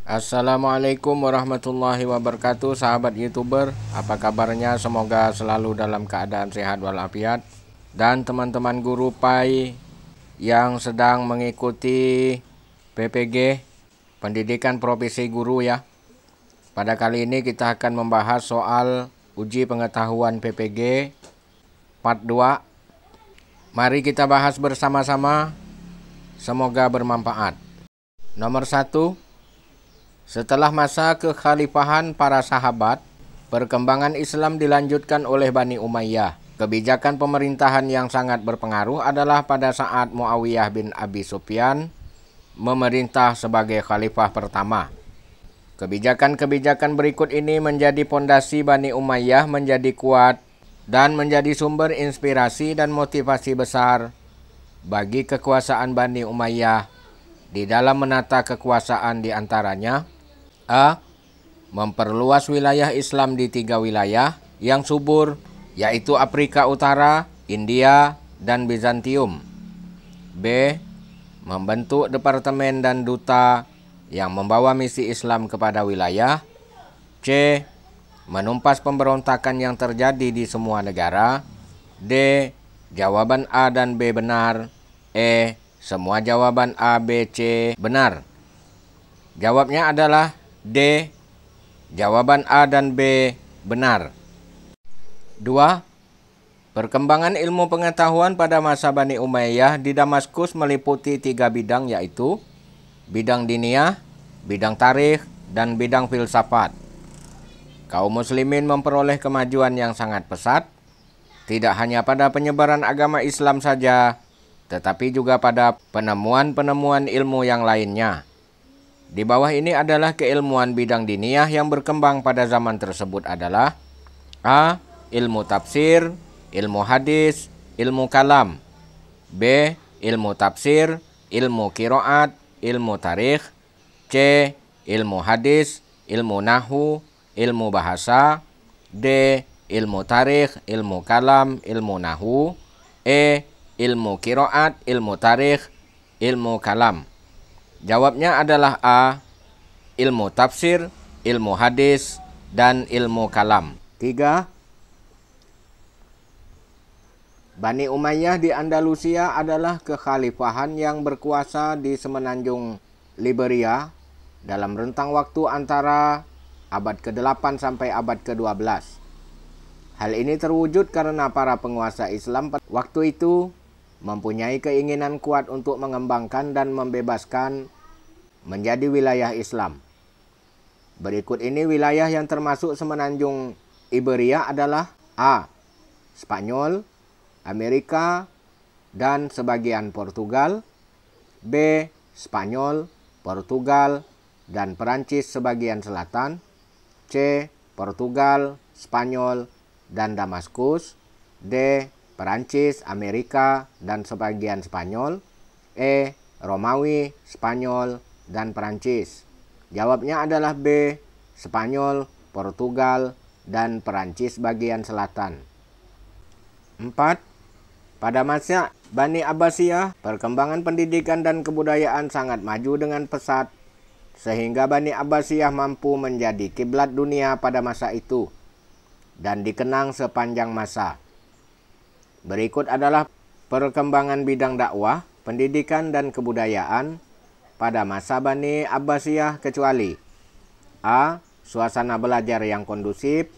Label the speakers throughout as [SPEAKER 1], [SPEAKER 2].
[SPEAKER 1] Assalamualaikum warahmatullahi wabarakatuh, sahabat YouTuber. Apa kabarnya? Semoga selalu dalam keadaan sehat walafiat. Dan teman-teman guru PAI yang sedang mengikuti PPG, Pendidikan Profesi Guru ya. Pada kali ini kita akan membahas soal uji pengetahuan PPG part 2. Mari kita bahas bersama-sama. Semoga bermanfaat. Nomor 1. Setelah masa kekhalifahan para sahabat, perkembangan Islam dilanjutkan oleh Bani Umayyah. Kebijakan pemerintahan yang sangat berpengaruh adalah pada saat Muawiyah bin Abi Sufyan memerintah sebagai khalifah pertama. Kebijakan-kebijakan berikut ini menjadi pondasi Bani Umayyah menjadi kuat dan menjadi sumber inspirasi dan motivasi besar bagi kekuasaan Bani Umayyah di dalam menata kekuasaan di antaranya. A. Memperluas wilayah Islam di 3 wilayah yang subur, yaitu Afrika Utara, India, dan Bizantium. B. Membentuk departemen dan duta yang membawa misi Islam kepada wilayah. C. Menumpas pemberontakan yang terjadi di semua negara. D. Jawaban A dan B benar. E. Semua jawaban A, B, C benar. Jawabnya adalah D. Jawaban A dan B benar. 2. Perkembangan ilmu pengetahuan pada masa Bani Umayyah di Damaskus meliputi 3 bidang, yaitu bidang diniyah, bidang tarikh, dan bidang filsafat. Kaum muslimin memperoleh kemajuan yang sangat pesat, tidak hanya pada penyebaran agama Islam saja, tetapi juga pada penemuan-penemuan ilmu yang lainnya. Di bawah ini adalah keilmuan bidang diniyah yang berkembang pada zaman tersebut adalah A. Ilmu tafsir, ilmu hadis, ilmu kalam. B. Ilmu tafsir, ilmu qiraat, ilmu tarikh. C. Ilmu hadis, ilmu nahwu, ilmu bahasa. D. Ilmu tarikh, ilmu kalam, ilmu nahwu. E. Ilmu qiraat, ilmu tarikh, ilmu kalam. Jawabnya adalah A. Ilmu tafsir, ilmu hadis, dan ilmu kalam. 3. Bani Umayyah di Andalusia adalah kekhalifahan yang berkuasa di semenanjung Liberia dalam rentang waktu antara abad ke-8 sampai abad ke-12. Hal ini terwujud karena para penguasa Islam waktu itu mempunyai keinginan kuat untuk mengembangkan dan membebaskan menjadi wilayah Islam. Berikut ini wilayah yang termasuk semenanjung Iberia adalah A. Spanyol, Amerika, dan sebagian Portugal. B. Spanyol, Portugal, dan Perancis sebagian selatan. C. Portugal, Spanyol, dan Damaskus. D. Perancis, Amerika, dan sebagian Spanyol. E. Romawi, Spanyol, dan Perancis. Jawabnya adalah B. Spanyol, Portugal, dan Perancis bagian selatan. 4. Pada masa Bani Abbasiyah, perkembangan pendidikan dan kebudayaan sangat maju dengan pesat, sehingga Bani Abbasiyah mampu menjadi kiblat dunia pada masa itu dan dikenang sepanjang masa. Berikut adalah perkembangan bidang dakwah, pendidikan, dan kebudayaan pada masa Bani Abbasiyah kecuali A. Suasana belajar yang kondusif.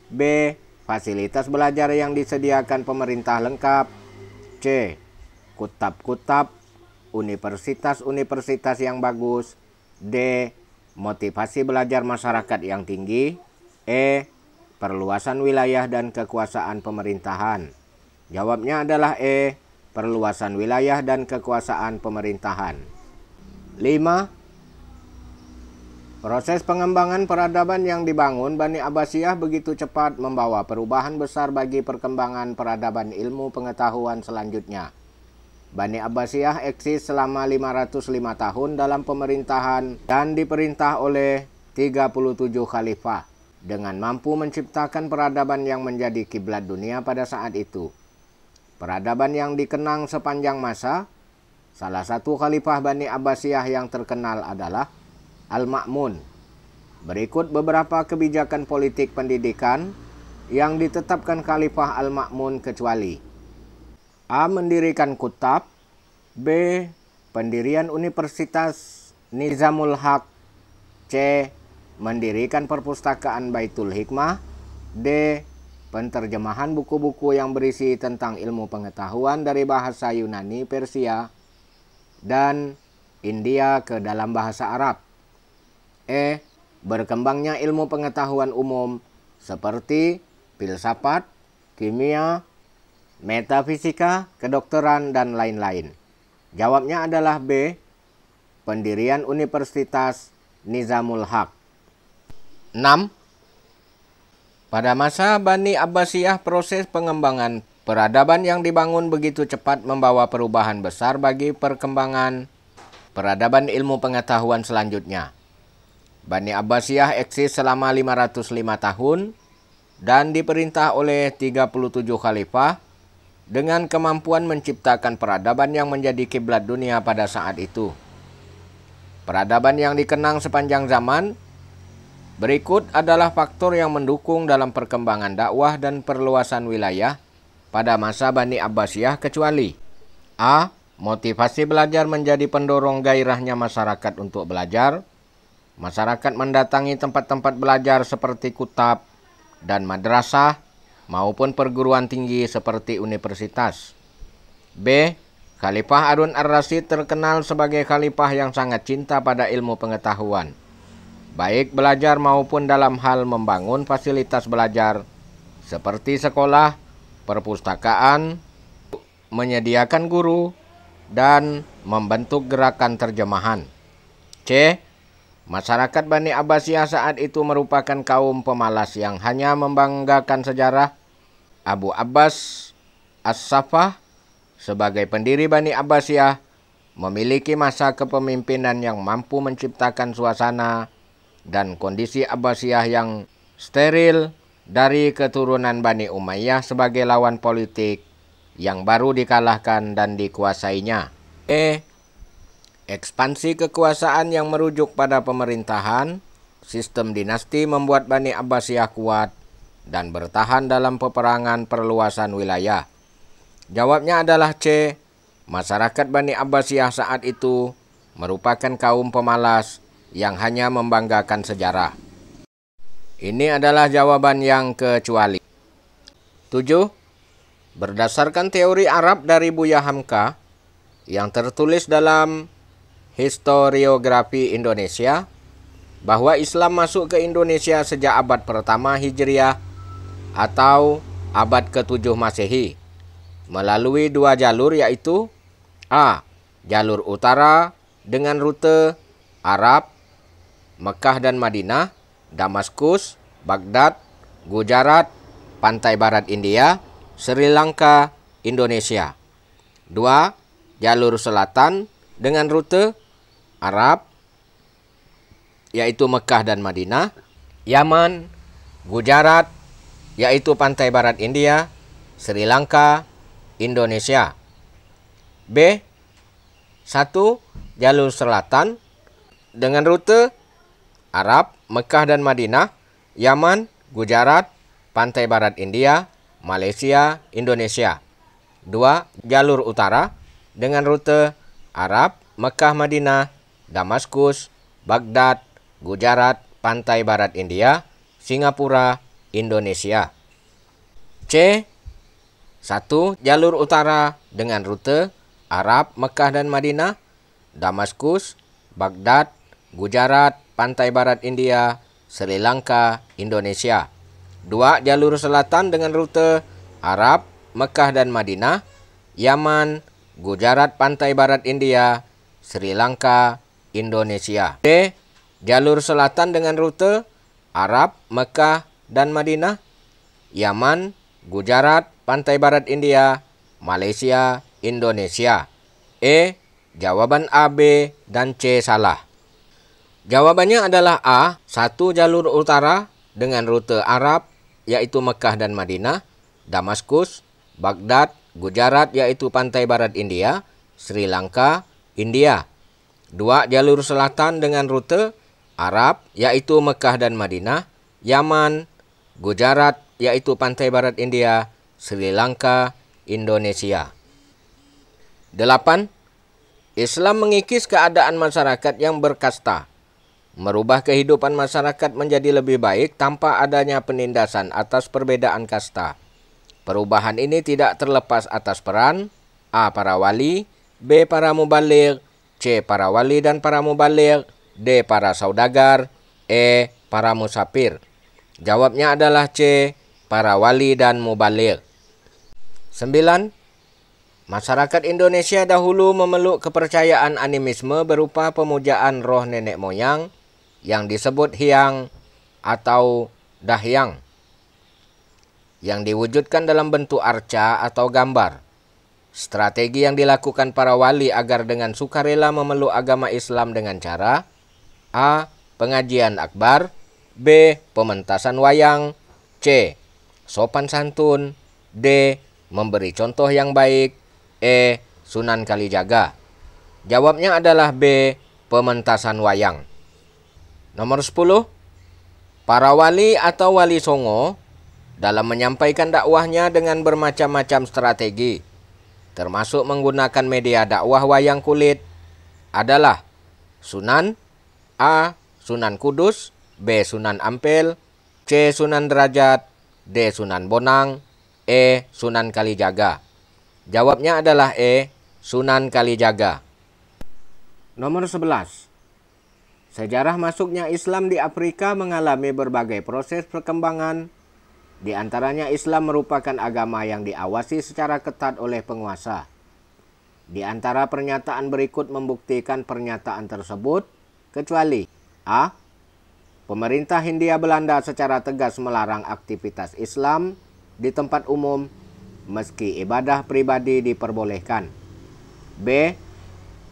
[SPEAKER 1] B. Fasilitas belajar yang disediakan pemerintah lengkap. C. Kutab-kutab, universitas-universitas yang bagus. D. Motivasi belajar masyarakat yang tinggi. E. Perluasan wilayah dan kekuasaan pemerintahan. Jawabnya adalah E. Perluasan wilayah dan kekuasaan pemerintahan. 5. Proses pengembangan peradaban yang dibangun Bani Abbasiyah begitu cepat membawa perubahan besar bagi perkembangan peradaban ilmu pengetahuan selanjutnya. Bani Abbasiyah eksis selama 505 tahun dalam pemerintahan dan diperintah oleh 37 khalifah dengan mampu menciptakan peradaban yang menjadi kiblat dunia pada saat itu. Peradaban yang dikenang sepanjang masa, salah satu khalifah Bani Abbasiyah yang terkenal adalah Al-Ma'mun. Berikut beberapa kebijakan politik pendidikan yang ditetapkan Khalifah Al-Ma'mun kecuali: A. Mendirikan Kutab. B. Pendirian Universitas Nizamul Haq. C. Mendirikan perpustakaan Baitul Hikmah. D. Penterjemahan buku-buku yang berisi tentang ilmu pengetahuan dari bahasa Yunani, Persia, dan India ke dalam bahasa Arab. E. Berkembangnya ilmu pengetahuan umum seperti filsafat, kimia, metafisika, kedokteran, dan lain-lain. Jawabnya adalah B. Pendirian Universitas Nizamul Haq. 6. Pada masa Bani Abbasiyah, proses pengembangan peradaban yang dibangun begitu cepat membawa perubahan besar bagi perkembangan peradaban ilmu pengetahuan selanjutnya. Bani Abbasiyah eksis selama 505 tahun dan diperintah oleh 37 khalifah dengan kemampuan menciptakan peradaban yang menjadi kiblat dunia pada saat itu. Peradaban yang dikenang sepanjang zaman. Berikut adalah faktor yang mendukung dalam perkembangan dakwah dan perluasan wilayah pada masa Bani Abbasiyah kecuali: A. Motivasi belajar menjadi pendorong gairahnya masyarakat untuk belajar. Masyarakat mendatangi tempat-tempat belajar seperti kutab dan madrasah maupun perguruan tinggi seperti universitas. B. Khalifah Harun ar-Rasyid terkenal sebagai khalifah yang sangat cinta pada ilmu pengetahuan, baik belajar maupun dalam hal membangun fasilitas belajar seperti sekolah, perpustakaan, menyediakan guru, dan membentuk gerakan terjemahan. C. Masyarakat Bani Abbasiyah saat itu merupakan kaum pemalas yang hanya membanggakan sejarah. Abu Abbas As-Saffah sebagai pendiri Bani Abbasiyah memiliki masa kepemimpinan yang mampu menciptakan suasana dan kondisi Abbasiyah yang steril dari keturunan Bani Umayyah sebagai lawan politik yang baru dikalahkan dan dikuasainya. E. Ekspansi kekuasaan yang merujuk pada pemerintahan. Sistem dinasti membuat Bani Abbasiyah kuat dan bertahan dalam peperangan perluasan wilayah. Jawabnya adalah C. Masyarakat Bani Abbasiyah saat itu merupakan kaum pemalas yang hanya membanggakan sejarah. Ini adalah jawaban yang kecuali. 7. Berdasarkan teori Arab dari Buya Hamka yang tertulis dalam Historiografi Indonesia, bahwa Islam masuk ke Indonesia sejak abad pertama Hijriah atau abad ke-7 Masehi melalui dua jalur, yaitu A. Jalur utara dengan rute Arab, Mekah dan Madinah, Damaskus, Baghdad, Gujarat, pantai barat India, Sri Lanka, Indonesia. 2. Jalur selatan dengan rute Arab, yaitu Mekah dan Madinah, Yaman, Gujarat, yaitu pantai barat India, Sri Lanka, Indonesia. B. 1. Jalur selatan dengan rute Arab, Mekah dan Madinah, Yaman, Gujarat, pantai barat India, Malaysia, Indonesia. 2. Jalur utara dengan rute Arab, Mekah, Madinah, Damaskus, Baghdad, Gujarat, pantai barat India, Singapura, Indonesia. C. 1. Jalur utara dengan rute Arab, Mekah dan Madinah, Damaskus, Baghdad, Gujarat, pantai barat India, Sri Lanka, Indonesia. 2. Jalur selatan dengan rute Arab, Mekah dan Madinah, Yaman, Gujarat, pantai barat India, Sri Lanka, Indonesia. D. Jalur selatan dengan rute Arab, Mekah dan Madinah, Yaman, Gujarat, pantai barat India, Malaysia, Indonesia. E. Jawaban A, B, dan C salah. Jawabannya adalah A. 1. Jalur utara dengan rute Arab, yaitu Mekah dan Madinah, Damaskus, Baghdad, Gujarat, yaitu pantai barat India, Sri Lanka, India. 2. Jalur selatan dengan rute Arab, yaitu Mekah dan Madinah. Yaman, Gujarat, yaitu pantai barat India. Sri Lanka, Indonesia. 8. Islam mengikis keadaan masyarakat yang berkasta, merubah kehidupan masyarakat menjadi lebih baik tanpa adanya penindasan atas perbedaan kasta. Perubahan ini tidak terlepas atas peran A. Para wali, B. Para mubaligh, C. Para wali dan para mubaligh, D. Para saudagar, E. Para musafir. Jawabnya adalah C. Para wali dan mubaligh. 9. Masyarakat Indonesia dahulu memeluk kepercayaan animisme berupa pemujaan roh nenek moyang yang disebut hyang atau dahyang, yang diwujudkan dalam bentuk arca atau gambar. Strategi yang dilakukan para wali agar dengan sukarela memeluk agama Islam dengan cara A. Pengajian akbar, B. Pementasan wayang, C. Sopan santun, D. Memberi contoh yang baik, E. Sunan Kalijaga. Jawabnya adalah B. Pementasan wayang. Nomor 10. Para wali atau wali songo dalam menyampaikan dakwahnya dengan bermacam-macam strategi, termasuk menggunakan media dakwah wayang kulit, adalah Sunan, A. Sunan Kudus, B. Sunan Ampel, C. Sunan Derajat, D. Sunan Bonang, E. Sunan Kalijaga. Jawabnya adalah E. Sunan Kalijaga. Nomor 11. Sejarah masuknya Islam di Afrika mengalami berbagai proses perkembangan. Di antaranya Islam merupakan agama yang diawasi secara ketat oleh penguasa. Di antara pernyataan berikut membuktikan pernyataan tersebut, kecuali A. Pemerintah Hindia Belanda secara tegas melarang aktivitas Islam di tempat umum, meski ibadah pribadi diperbolehkan. B.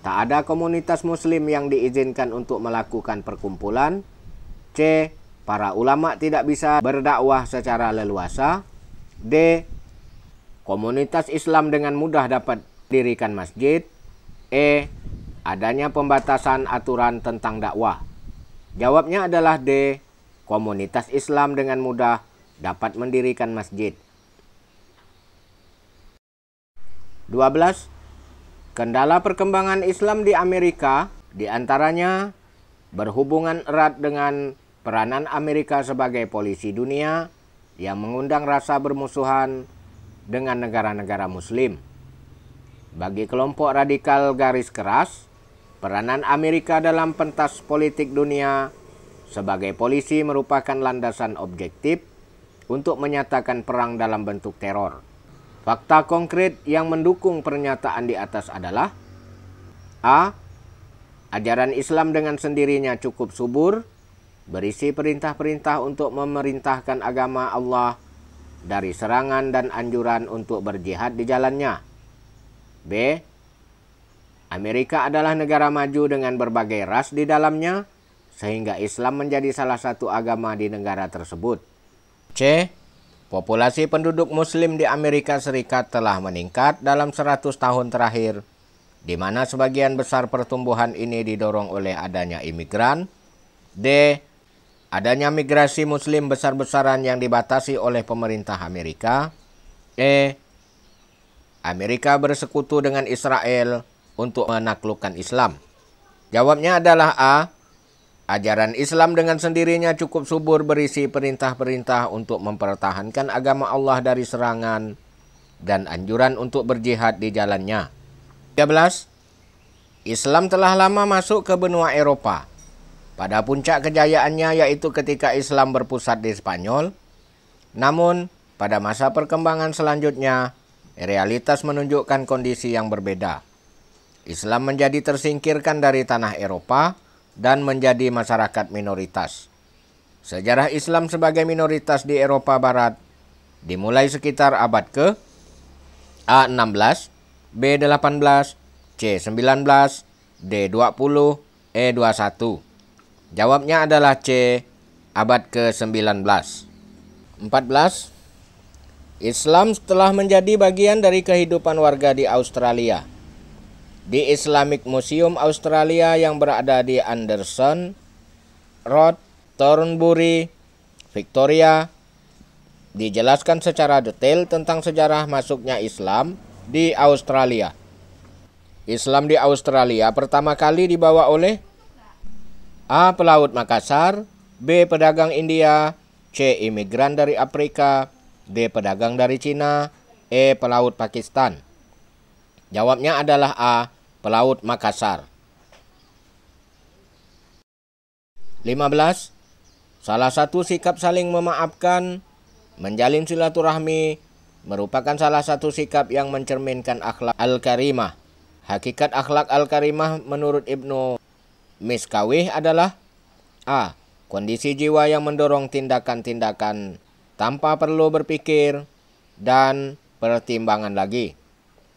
[SPEAKER 1] Tak ada komunitas muslim yang diizinkan untuk melakukan perkumpulan. C. Para ulama tidak bisa berdakwah secara leluasa. D. Komunitas Islam dengan mudah dapat dirikan masjid. E. Adanya pembatasan aturan tentang dakwah. Jawabnya adalah D. Komunitas Islam dengan mudah dapat mendirikan masjid. 12. Kendala perkembangan Islam di Amerika diantaranya berhubungan erat dengan peranan Amerika sebagai polisi dunia yang mengundang rasa bermusuhan dengan negara-negara muslim. Bagi kelompok radikal garis keras, peranan Amerika dalam pentas politik dunia sebagai polisi merupakan landasan objektif untuk menyatakan perang dalam bentuk teror. Fakta konkret yang mendukung pernyataan di atas adalah A. Ajaran Islam dengan sendirinya cukup subur, berisi perintah-perintah untuk memerintahkan agama Allah dari serangan dan anjuran untuk berjihad di jalannya. B. Amerika adalah negara maju dengan berbagai ras di dalamnya, sehingga Islam menjadi salah satu agama di negara tersebut. C. Populasi penduduk muslim di Amerika Serikat telah meningkat dalam 100 tahun terakhir, di mana sebagian besar pertumbuhan ini didorong oleh adanya imigran. D. Adanya migrasi muslim besar-besaran yang dibatasi oleh pemerintah Amerika. E. Amerika bersekutu dengan Israel untuk menaklukkan Islam. Jawabnya adalah A. Ajaran Islam dengan sendirinya cukup subur, berisi perintah-perintah untuk mempertahankan agama Allah dari serangan dan anjuran untuk berjihad di jalannya. 13. Islam telah lama masuk ke benua Eropa. Pada puncak kejayaannya yaitu ketika Islam berpusat di Spanyol. Namun, pada masa perkembangan selanjutnya, realitas menunjukkan kondisi yang berbeda. Islam menjadi tersingkirkan dari tanah Eropa dan menjadi masyarakat minoritas. Sejarah Islam sebagai minoritas di Eropa Barat dimulai sekitar abad ke A16, B18, C19, D20, E21. Jawabnya adalah C, abad ke-19. 14. Islam telah menjadi bagian dari kehidupan warga di Australia. Di Islamic Museum Australia yang berada di Anderson, Road, Thornbury, Victoria, dijelaskan secara detail tentang sejarah masuknya Islam di Australia. Islam di Australia pertama kali dibawa oleh A. Pelaut Makassar, B. Pedagang India, C. Imigran dari Afrika, D. Pedagang dari Cina, E. Pelaut Pakistan. Jawabnya adalah A. Pelaut Makassar. 15. Salah satu sikap saling memaafkan, menjalin silaturahmi, merupakan salah satu sikap yang mencerminkan akhlak al-karimah. Hakikat akhlak al-karimah menurut Ibnu Miskawih adalah A. Kondisi jiwa yang mendorong tindakan-tindakan tanpa perlu berpikir dan pertimbangan lagi.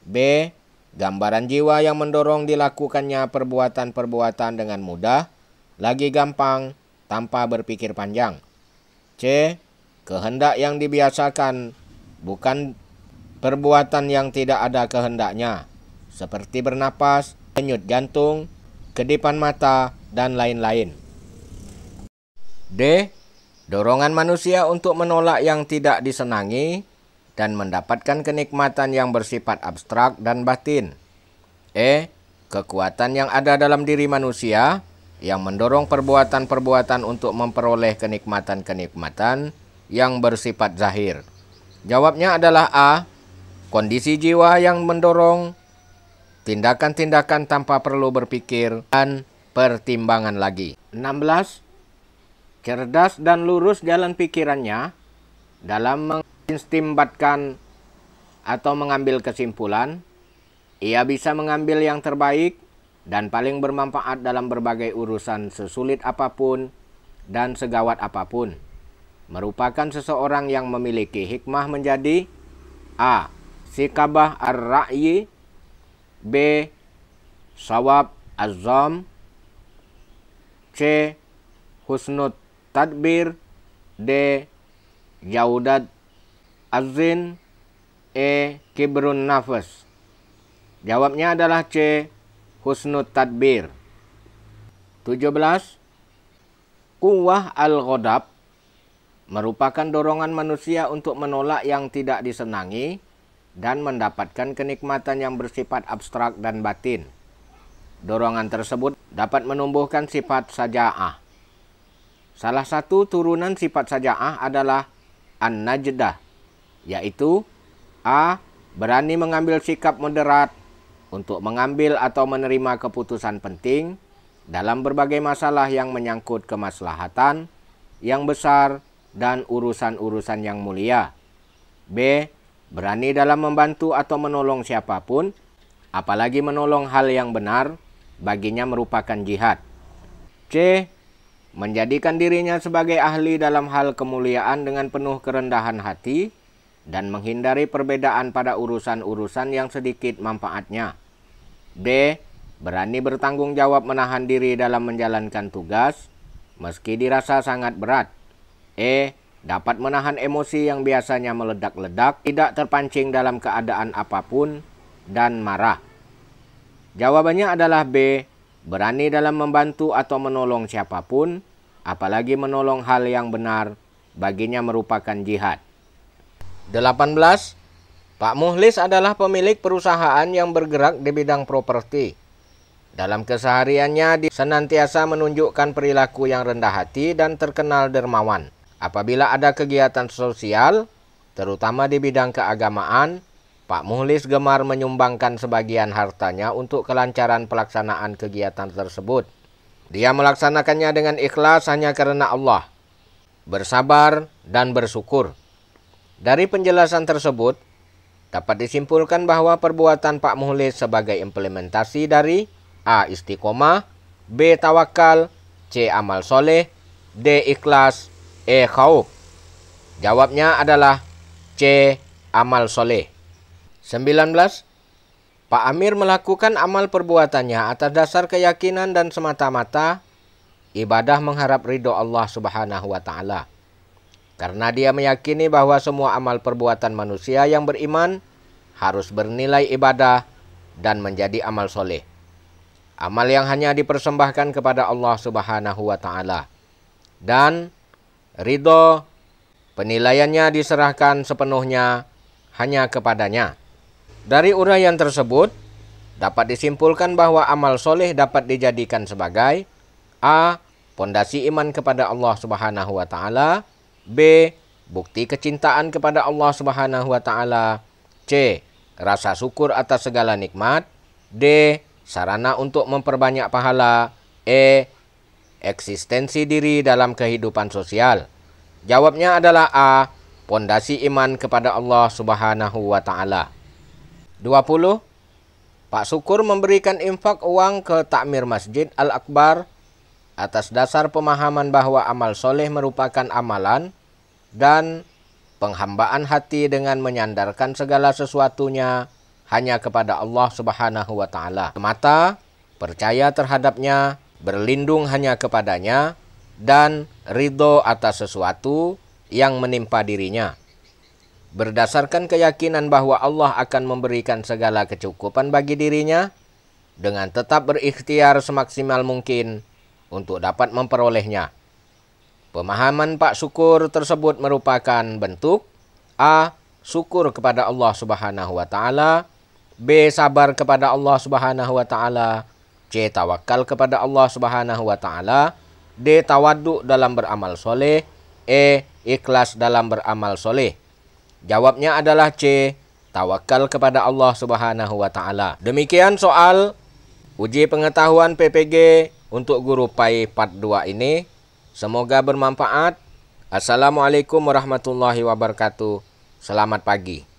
[SPEAKER 1] B. Gambaran jiwa yang mendorong dilakukannya perbuatan-perbuatan dengan mudah, lagi gampang, tanpa berpikir panjang. C. Kehendak yang dibiasakan, bukan perbuatan yang tidak ada kehendaknya, seperti bernapas, denyut jantung, kedipan mata, dan lain-lain. D. Dorongan manusia untuk menolak yang tidak disenangi dan mendapatkan kenikmatan yang bersifat abstrak dan batin. E. Kekuatan yang ada dalam diri manusia yang mendorong perbuatan-perbuatan untuk memperoleh kenikmatan-kenikmatan yang bersifat zahir. Jawabnya adalah A. Kondisi jiwa yang mendorong tindakan-tindakan tanpa perlu berpikir dan pertimbangan lagi. 16. Cerdas dan lurus jalan pikirannya dalam mengistimbatkan atau mengambil kesimpulan. Ia bisa mengambil yang terbaik dan paling bermanfaat dalam berbagai urusan sesulit apapun dan segawat apapun. Merupakan seseorang yang memiliki hikmah menjadi A. Sikabah ar-ra'yi, B. Sawab az-zam, C. Husnut tadbir, D. Jaudat az-zin, E. Kibrun nafas. Jawabnya adalah C. Husnut tadbir. 17. Quwwah al-ghadab merupakan dorongan manusia untuk menolak yang tidak disenangi dan mendapatkan kenikmatan yang bersifat abstrak dan batin. Dorongan tersebut dapat menumbuhkan sifat saja'ah. Salah satu turunan sifat saja'ah adalah an-najdah, yaitu A. Berani mengambil sikap moderat untuk mengambil atau menerima keputusan penting dalam berbagai masalah yang menyangkut kemaslahatan yang besar dan urusan-urusan yang mulia. B. Berani dalam membantu atau menolong siapapun, apalagi menolong hal yang benar, baginya merupakan jihad. C. Menjadikan dirinya sebagai ahli dalam hal kemuliaan dengan penuh kerendahan hati dan menghindari perbedaan pada urusan-urusan yang sedikit manfaatnya. D. Berani bertanggung jawab menahan diri dalam menjalankan tugas, meski dirasa sangat berat. E. Dapat menahan emosi yang biasanya meledak-ledak, tidak terpancing dalam keadaan apapun, dan marah. Jawabannya adalah B. Berani dalam membantu atau menolong siapapun, apalagi menolong hal yang benar, baginya merupakan jihad. 18. Pak Mukhlis adalah pemilik perusahaan yang bergerak di bidang properti. Dalam kesehariannya, dia senantiasa menunjukkan perilaku yang rendah hati dan terkenal dermawan. Apabila ada kegiatan sosial, terutama di bidang keagamaan, Pak Mukhlis gemar menyumbangkan sebagian hartanya untuk kelancaran pelaksanaan kegiatan tersebut. Dia melaksanakannya dengan ikhlas hanya karena Allah, bersabar dan bersyukur. Dari penjelasan tersebut, dapat disimpulkan bahwa perbuatan Pak Mukhlis sebagai implementasi dari A. Istiqomah, B. Tawakal, C. Amal soleh, D. Ikhlas, E. Khauf. Jawabnya adalah C. Amal soleh. 19. Pak Amir melakukan amal perbuatannya atas dasar keyakinan dan semata-mata ibadah mengharap ridho Allah Subhanahu wa Ta'ala. Karena dia meyakini bahwa semua amal perbuatan manusia yang beriman harus bernilai ibadah dan menjadi amal soleh. Amal yang hanya dipersembahkan kepada Allah Subhanahu wa Ta'ala. Dan ridho, penilaiannya diserahkan sepenuhnya hanya kepadanya. Dari uraian tersebut, dapat disimpulkan bahwa amal soleh dapat dijadikan sebagai A. Pondasi iman kepada Allah Subhanahu wa Ta'ala. B. Bukti kecintaan kepada Allah Subhanahu wa Ta'ala. C. Rasa syukur atas segala nikmat. D. Sarana untuk memperbanyak pahala. E. Eksistensi diri dalam kehidupan sosial. Jawabnya adalah A. Pondasi iman kepada Allah Subhanahu wa Ta'ala. 20. Pak Syukur memberikan infak uang ke takmir Masjid Al-Akbar atas dasar pemahaman bahwa amal soleh merupakan amalan dan penghambaan hati dengan menyandarkan segala sesuatunya hanya kepada Allah Subhanahu wa Ta'ala. Semata percaya terhadapnya, berlindung hanya kepadanya, dan ridho atas sesuatu yang menimpa dirinya. Berdasarkan keyakinan bahwa Allah akan memberikan segala kecukupan bagi dirinya, dengan tetap berikhtiar semaksimal mungkin untuk dapat memperolehnya. Pemahaman Pak Syukur tersebut merupakan bentuk A. Syukur kepada Allah Subhanahu wa Ta'ala. B. Sabar kepada Allah Subhanahu wa Ta'ala. C. Tawakal kepada Allah Subhanahu wa Ta'ala. D. Tawaduk dalam beramal soleh. E. Ikhlas dalam beramal soleh. Jawabnya adalah C. Tawakal kepada Allah Subhanahu wa Ta'ala. Demikian soal uji pengetahuan PPG untuk guru PAI part 2 ini. Semoga bermanfaat. Assalamualaikum warahmatullahi wabarakatuh. Selamat pagi.